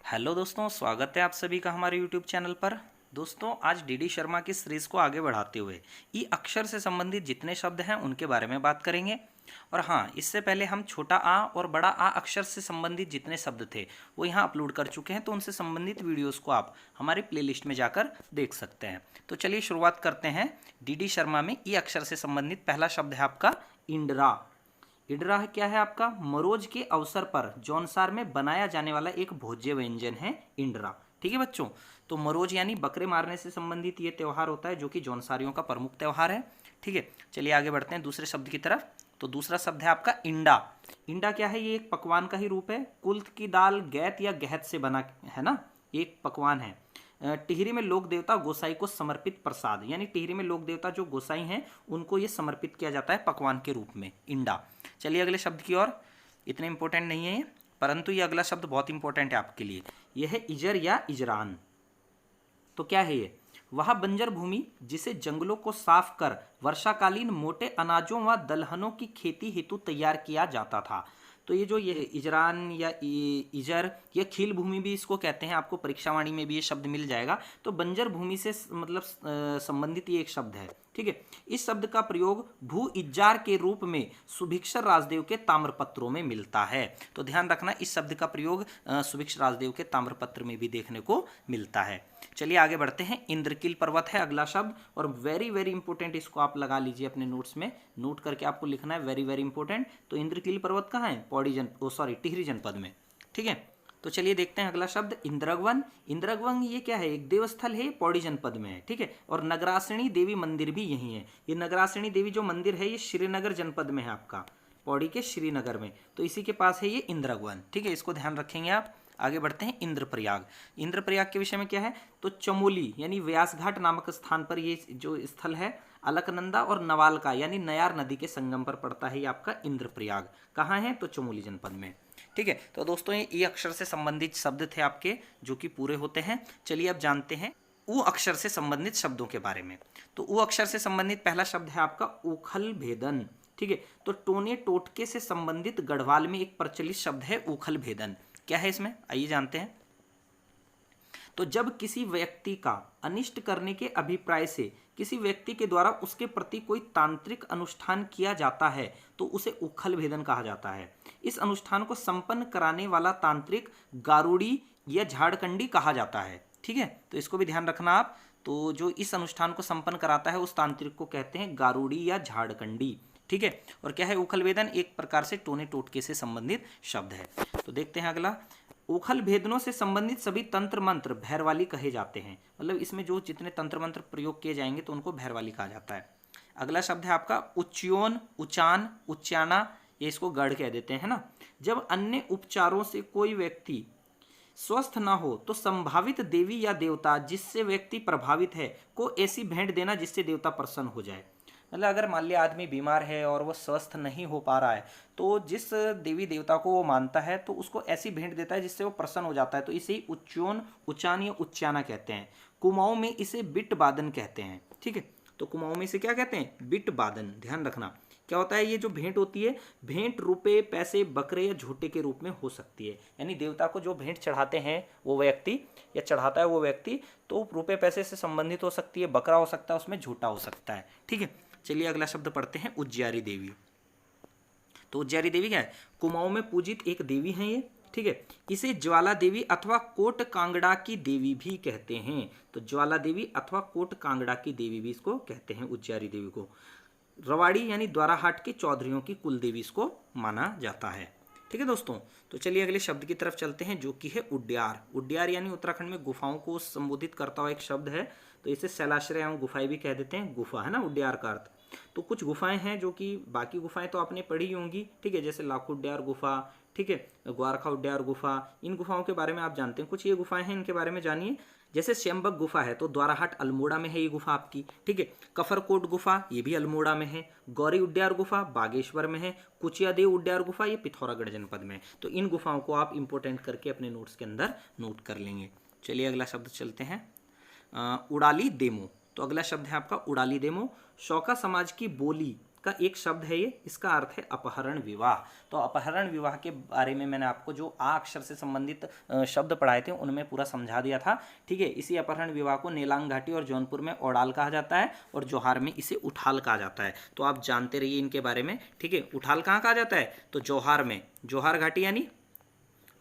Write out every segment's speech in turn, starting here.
Hello दोस्तों, स्वागत है आप सभी का हमारे यूट्यूब चैनल पर। दोस्तों, आज डीडी शर्मा की सीरीज़ को आगे बढ़ाते हुए ई अक्षर से संबंधित जितने शब्द हैं उनके बारे में बात करेंगे। और हाँ, इससे पहले हम छोटा आ और बड़ा आ अक्षर से संबंधित जितने शब्द थे वो यहाँ अपलोड कर चुके हैं, तो उनसे संबंधित वीडियोज़ को आप हमारे प्लेलिस्ट में जाकर देख सकते हैं। तो चलिए शुरुआत करते हैं। डीडी शर्मा में ई अक्षर से संबंधित पहला शब्द है आपका इंडरा। इडरा क्या है आपका? मरोज के अवसर पर जौनसार में बनाया जाने वाला एक भोज्य व्यंजन है इंडरा। ठीक है बच्चों, तो मरोज यानी बकरे मारने से संबंधित ये त्यौहार होता है जो कि जौनसारियों का प्रमुख त्यौहार है। ठीक है, चलिए आगे बढ़ते हैं दूसरे शब्द की तरफ। तो दूसरा शब्द है आपका इंडा। इंडा क्या है? ये एक पकवान का ही रूप है। कुल्थ की दाल गैत या गहत से बना है ना, एक पकवान है। टिहरी में लोक देवता गोसाई को समर्पित प्रसाद, यानी टिहरी में लोक देवता जो गोसाई हैं उनको ये समर्पित किया जाता है पकवान के रूप में, इंडा। चलिए अगले शब्द की ओर। इतने इंपॉर्टेंट नहीं है ये, परंतु ये अगला शब्द बहुत इंपॉर्टेंट है आपके लिए। यह है इजर या इजरान। तो क्या है ये? वह बंजर भूमि जिसे जंगलों को साफ कर वर्षाकालीन मोटे अनाजों व दलहनों की खेती हेतु तैयार किया जाता था। तो ये इजरान या इजर या खील भूमि भी इसको कहते हैं, आपको परीक्षावाणी में भी ये शब्द मिल जाएगा। तो बंजर भूमि से मतलब संबंधित ये एक शब्द है। ठीक है, इस शब्द का प्रयोग भू इज्जार के रूप में सुभिक्षर राजदेव के ताम्रपत्रों में मिलता है। तो ध्यान रखना, इस शब्द का प्रयोग सुभिक्षर राजदेव के ताम्रपत्र में भी देखने को मिलता है। चलिए आगे बढ़ते हैं। इंद्रकील पर्वत है अगला शब्द, और वेरी वेरी इंपॉर्टेंट, इसको आप लगा लीजिए अपने नोट्स में, नोट करके आपको लिखना है, वेरी वेरी इंपॉर्टेंट। तो इंद्रकील पर्वत कहाँ है? टिहरी जनपद में। ठीक है, तो चलिए देखते हैं अगला शब्द इंद्रगवन। इंद्रगवन ये क्या है? एक देवस्थल है, पौड़ी जनपद में है। ठीक है, और नगरासिनी देवी मंदिर भी यही है। ये नगरासिनी देवी जो मंदिर है ये श्रीनगर जनपद में है आपका, पौड़ी के श्रीनगर में। तो इसी के पास है ये इंद्रगवन। ठीक है, इसको ध्यान रखेंगे आप। आगे बढ़ते हैं इंद्रप्रयाग। इंद्रप्रयाग के विषय में क्या है? तो चमोली यानी व्यासघाट नामक स्थान पर ये जो स्थल है, अलकनंदा और नवालका यानी नयार नदी के संगम पर पड़ता है ये आपका इंद्रप्रयाग। कहाँ है? तो चमोली जनपद में। ठीक है, तो दोस्तों ये ई अक्षर से संबंधित शब्द थे आपके जो कि पूरे होते हैं। चलिए अब जानते हैं उ अक्षर से संबंधित शब्दों के बारे में। तो उ अक्षर से संबंधित पहला शब्द है आपका उखल भेदन। ठीक है, तो टोने टोटके से संबंधित गढ़वाल में एक प्रचलित शब्द है उखल भेदन। क्या है इसमें? आइए जानते हैं। तो जब किसी व्यक्ति का अनिष्ट करने के अभिप्राय से किसी व्यक्ति के द्वारा उसके प्रति कोई तांत्रिक अनुष्ठान किया जाता है तो उसे उखल भेदन कहा जाता है। इस अनुष्ठान को संपन्न कराने वाला तांत्रिक गारुड़ी या झाड़कंडी कहा जाता है। ठीक है, तो इसको भी ध्यान रखना आप। तो जो इस अनुष्ठान को संपन्न कराता है उस तांत्रिक को कहते हैं गारुड़ी या झाड़कंडी। ठीक है, और क्या है? उखल भेदन एक प्रकार से टोने टोटके से संबंधित शब्द है। तो देखते हैं अगला। उखल भेदनों से संबंधित सभी तंत्र मंत्र भैरवाली कहे जाते हैं। मतलब इसमें जो जितने तंत्र मंत्र प्रयोग किए जाएंगे तो उनको भैरवाली कहा जाता है। अगला शब्द है आपका उच्चयोन, उच्चान, उच्चाना, ये इसको गढ़ कह देते हैं ना। जब अन्य उपचारों से कोई व्यक्ति स्वस्थ ना हो तो संभावित देवी या देवता जिससे व्यक्ति प्रभावित है को ऐसी भेंट देना जिससे देवता प्रसन्न हो जाए। मतलब अगर मान लिया आदमी बीमार है और वो स्वस्थ नहीं हो पा रहा है तो जिस देवी देवता को वो मानता है तो उसको ऐसी भेंट देता है जिससे वो प्रसन्न हो जाता है। तो इसे ही उच्चोन, उच्चान या उच्चाना कहते हैं। कुमाऊं में इसे बिट बादन कहते हैं। ठीक है, तो कुमाऊं में इसे क्या कहते हैं? बिट बादन। ध्यान रखना क्या होता है, ये जो भेंट होती है, भेंट रुपए, पैसे, बकरे या झूठे के रूप में हो सकती है। यानी देवता को जो भेंट चढ़ाते हैं वो व्यक्ति या चढ़ाता है वो व्यक्ति, तो रुपए पैसे से संबंधित हो सकती है, बकरा हो सकता है, उसमें झूठा हो सकता है। ठीक है, चलिए अगला शब्द पढ़ते हैं उज्जयारी देवी। तो उज्जयारी देवी क्या है? कुमाऊं में पूजित एक देवी है ये। ठीक है, इसे ज्वाला देवी अथवा कोट कांगड़ा की देवी भी कहते हैं। तो ज्वाला देवी अथवा कोट कांगड़ा की देवी भी इसको कहते हैं, उज्जयारी देवी को। रवाड़ी यानी द्वाराहाट के चौधरियों की कुल देवी इसको माना जाता है। ठीक है दोस्तों, तो चलिए अगले शब्द की तरफ चलते हैं जो कि है उड्यार। उड्यार यानी उत्तराखंड में गुफाओं को संबोधित करता हुआ एक शब्द है। तो इसे शैलाश्रय एवं गुफाएं भी कह देते हैं। गुफा है ना उड्यार का अर्थ। तो कुछ गुफाएं हैं जो कि बाकी गुफाएं तो आपने पढ़ी होंगी। ठीक है, जैसे लाखो उड्यार गुफा, ठीक है, ग्वारखा उड्यार गुफा, इन गुफाओं के बारे में आप जानते हैं। कुछ ये गुफाएं हैं, इनके बारे में जानिए। जैसे श्यम्बक गुफा है तो द्वाराहाट अल्मोड़ा में है ये गुफा आपकी। ठीक है, कफरकोट गुफा ये भी अल्मोड़ा में है। गौरी उड्यार गुफा बागेश्वर में है। कुचियादेव उड्यार गुफा ये पिथौरागढ़ जनपद में है। तो इन गुफाओं को आप इंपोर्टेंट करके अपने नोट्स के अंदर नोट कर लेंगे। चलिए अगला शब्द चलते हैं, उड़ाली देमो। तो अगला शब्द है आपका उड़ाली देमो। शौका समाज की बोली का एक शब्द है ये, इसका अर्थ है अपहरण विवाह। तो अपहरण विवाह के बारे में मैंने आपको जो आ अक्षर से संबंधित शब्द पढ़ाए थे उनमें पूरा समझा दिया था। ठीक है, इसी अपहरण विवाह को नेलांग घाटी और जौनपुर में ओडाल कहा जाता है और जौहार में इसे उठाल कहा जाता है। तो आप जानते रहिए इनके बारे में। ठीक है, उठाल कहाँ कहा जाता है, तो जौहार में, जौहार घाटी यानी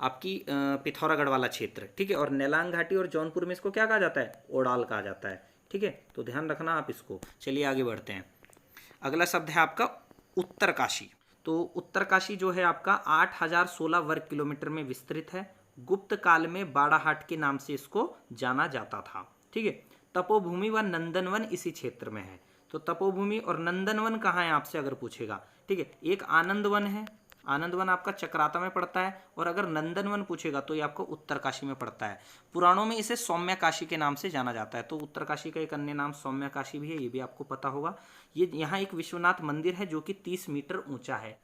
आपकी पिथौरागढ़ वाला क्षेत्र। ठीक है, और नेलांग घाटी और जौनपुर में इसको क्या कहा जाता है, ओडाल कहा जाता है। ठीक है, तो ध्यान रखना आप इसको। चलिए आगे बढ़ते हैं। अगला शब्द है आपका उत्तरकाशी। तो उत्तरकाशी जो है आपका 8016 वर्ग किलोमीटर में विस्तृत है। गुप्त काल में बाड़ाहाट के नाम से इसको जाना जाता था। ठीक है, तपोभूमि व नंदनवन इसी क्षेत्र में है। तो तपोभूमि और नंदनवन कहाँ है आपसे अगर पूछेगा। ठीक है, एक आनंदवन है, आनंदवन आपका चक्राता में पड़ता है, और अगर नंदनवन पूछेगा तो ये आपको उत्तरकाशी में पड़ता है। पुराणों में इसे सौम्यकाशी के नाम से जाना जाता है। तो उत्तरकाशी का एक अन्य नाम सौम्यकाशी भी है, ये भी आपको पता होगा। ये यहाँ एक विश्वनाथ मंदिर है जो कि 30 मीटर ऊंचा है।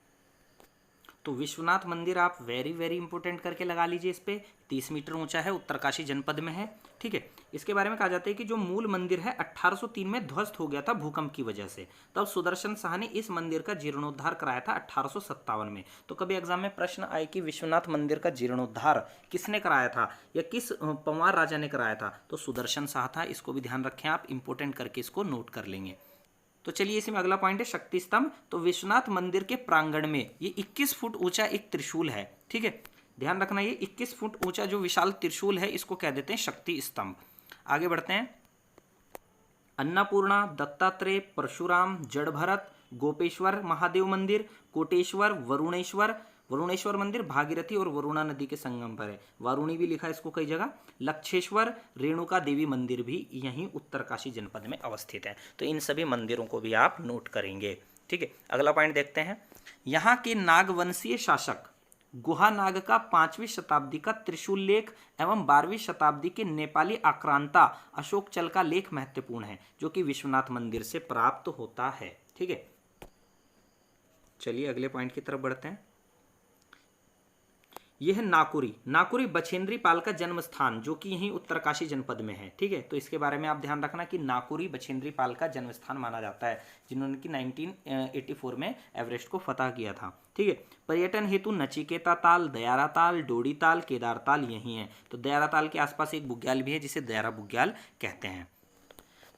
तो विश्वनाथ मंदिर आप वेरी वेरी इंपॉर्टेंट करके लगा लीजिए, इस पे 30 मीटर ऊंचा है, उत्तरकाशी जनपद में है। ठीक है, इसके बारे में कहा जाता है कि जो मूल मंदिर है 1803 में ध्वस्त हो गया था भूकंप की वजह से। तब सुदर्शन शाह ने इस मंदिर का जीर्णोद्धार कराया था 1857 में। तो कभी एग्जाम में प्रश्न आए कि विश्वनाथ मंदिर का जीर्णोद्धार किसने कराया था या किस पंवार राजा ने कराया था, तो सुदर्शन शाह था। इसको भी ध्यान रखें आप, इंपॉर्टेंट करके इसको नोट कर लेंगे। तो चलिए इसमें अगला पॉइंट है शक्ति स्तंभ। तो विश्वनाथ मंदिर के प्रांगण में ये 21 फुट ऊंचा एक त्रिशूल है। ठीक है, ध्यान रखना, ये 21 फुट ऊंचा जो विशाल त्रिशूल है इसको कह देते हैं शक्ति स्तंभ। आगे बढ़ते हैं। अन्नपूर्णा, दत्तात्रेय, परशुराम, जड़भरत, गोपेश्वर महादेव मंदिर, कोटेश्वर, वरुणेश्वर, वरुणेश्वर मंदिर भागीरथी और वरुणा नदी के संगम पर है। वारुणी भी लिखा है इसको कई जगह। लक्षेश्वर, रेणुका देवी मंदिर भी यहीं उत्तरकाशी जनपद में अवस्थित है। तो इन सभी मंदिरों को भी आप नोट करेंगे। ठीक है, अगला पॉइंट देखते हैं। यहाँ के नागवंशीय शासक गुहानाग का 5वीं शताब्दी का त्रिशूल लेख एवं 12वीं शताब्दी के नेपाली आक्रांता अशोक चल का लेख महत्वपूर्ण है, जो कि विश्वनाथ मंदिर से प्राप्त होता है। ठीक है, चलिए अगले पॉइंट की तरफ बढ़ते हैं। यह है नाकुरी। नाकुरी बछेंद्री पाल का जन्म स्थान, जो कि यहीं उत्तरकाशी जनपद में है। ठीक है, तो इसके बारे में आप ध्यान रखना कि नाकुरी बछेंद्री पाल का जन्म स्थान माना जाता है, जिन्होंने कि 1984 में एवरेस्ट को फतह किया था। ठीक है, पर्यटन हेतु नचिकेता ताल, दयारा ताल, डोडी ताल, केदार ताल यही है। तो दयारा ताल के आसपास एक बुग्याल भी है जिसे दयारा बुग्याल कहते हैं।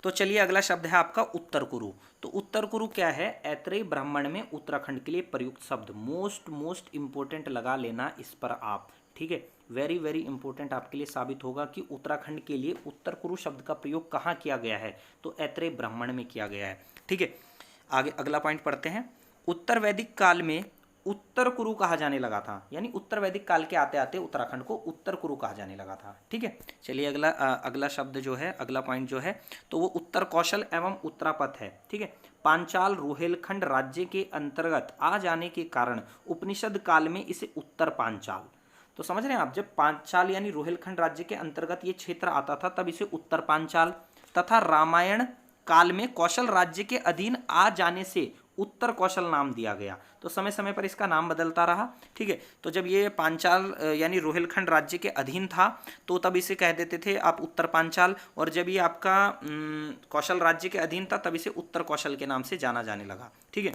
तो चलिए अगला शब्द है आपका उत्तर कुरु। तो उत्तर कुरु क्या है, ऐतरेय ब्राह्मण में उत्तराखंड के लिए प्रयुक्त शब्द। मोस्ट इंपोर्टेंट लगा लेना इस पर आप। ठीक है, वेरी वेरी इंपॉर्टेंट आपके लिए साबित होगा कि उत्तराखंड के लिए उत्तर कुरु शब्द का प्रयोग कहाँ किया गया है, तो ऐतरेय ब्राह्मण में किया गया है। ठीक है, आगे अगला पॉइंट पढ़ते हैं। उत्तर वैदिक काल में उत्तर कुरु कहा जाने लगा था, यानी उत्तर वैदिक काल के आते आते उत्तराखंड को उत्तर कुरु कहा जाने लगा था। ठीक है, चलिए अगला शब्द जो है, अगला पॉइंट जो है तो वो उत्तर कौशल एवं उत्तरापथ है। ठीक है, पांचाल रोहेलखंड राज्य के अंतर्गत आ जाने के कारण उपनिषद काल में इसे उत्तर पांचाल, तो समझ रहे हैं आप, जब पांचाल यानी रोहेलखंड राज्य के अंतर्गत ये क्षेत्र आता था तब इसे उत्तर पांचाल, तथा रामायण काल में कौशल राज्य के अधीन आ जाने से उत्तर कौशल नाम दिया गया। तो समय समय पर इसका नाम बदलता रहा। ठीक है, तो जब ये पांचाल यानी रोहिलखंड राज्य के अधीन था तो तब इसे कह देते थे आप उत्तर पांचाल, और जब ये आपका कौशल राज्य के अधीन था तब इसे उत्तर कौशल के नाम से जाना जाने लगा। ठीक है,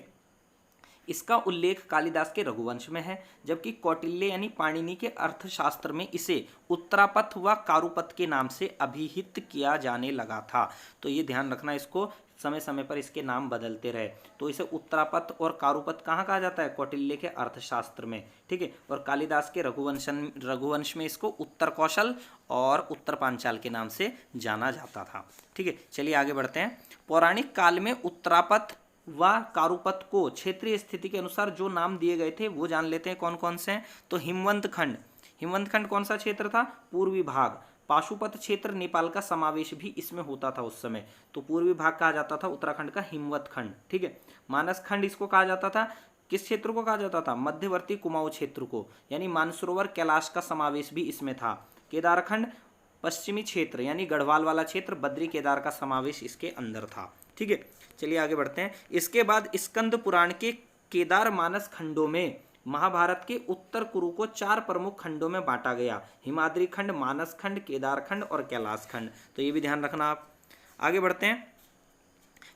इसका उल्लेख कालिदास के रघुवंश में है, जबकि कौटिल्य यानी पाणिनि के अर्थशास्त्र में इसे उत्तरापथ व कारुपथ के नाम से अभिहित किया जाने लगा था। तो ये ध्यान रखना, इसको समय समय पर इसके नाम बदलते रहे। तो इसे उत्तरापथ और कारुपथ कहाँ कहा जाता है, कौटिल्य के अर्थशास्त्र में। ठीक है, और कालिदास के रघुवंश में इसको उत्तर कौशल और उत्तर पांचाल के नाम से जाना जाता था। ठीक है, चलिए आगे बढ़ते हैं। पौराणिक काल में उत्तरापथ व कारुपथ को क्षेत्रीय स्थिति के अनुसार जो नाम दिए गए थे वो जान लेते हैं कौन कौन से हैं। तो हिमवंत खंड, हिमवंत खंड कौन सा क्षेत्र था, पूर्वी भाग। पाशुपत क्षेत्र नेपाल का समावेश भी इसमें होता था उस समय, तो पूर्वी भाग कहा जाता था उत्तराखंड का हिमवत खंड। ठीक है, मानस खंड इसको कहा जाता था, किस क्षेत्र को कहा जाता था, मध्यवर्ती कुमाऊं क्षेत्र को, यानी मानसरोवर कैलाश का समावेश भी इसमें था। केदारखंड पश्चिमी क्षेत्र यानी गढ़वाल वाला क्षेत्र, बद्री केदार का समावेश इसके अंदर था। ठीक है, चलिए आगे बढ़ते हैं। इसके बाद स्कंद पुराण के केदार मानस खंडों में महाभारत के उत्तर कुरु को 4 प्रमुख खंडों में बांटा गया, हिमाद्री खंड, मानस खंड, केदार खंड और कैलाश खंड। तो ये भी ध्यान रखना आप। आगे बढ़ते हैं।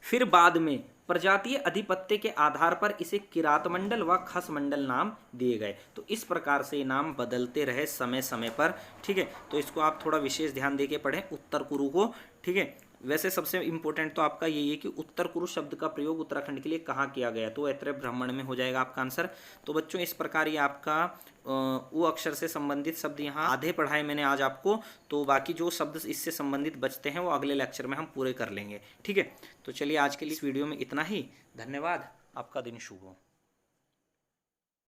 फिर बाद में प्रजातीय अधिपत्य के आधार पर इसे किरात मंडल व खस मंडल नाम दिए गए। तो इस प्रकार से ये नाम बदलते रहे समय समय पर, ठीक है। तो इसको आप थोड़ा विशेष ध्यान देके पढ़ें उत्तर कुरु को, ठीक है। वैसे सबसे इंपॉर्टेंट तो आपका यही है कि उत्तर कुरु शब्द का प्रयोग उत्तराखंड के लिए कहाँ किया गया, तो ऐत्रेय ब्राह्मण में हो जाएगा आपका आंसर। तो बच्चों इस प्रकार ये आपका वो अक्षर से संबंधित शब्द यहाँ आधे पढ़ाए मैंने आज आपको, तो बाकी जो शब्द इससे संबंधित बचते हैं वो अगले लेक्चर में हम पूरे कर लेंगे, ठीक है। तो चलिए आज के लिए इस वीडियो में इतना ही। धन्यवाद, आपका दिन शुभ हो।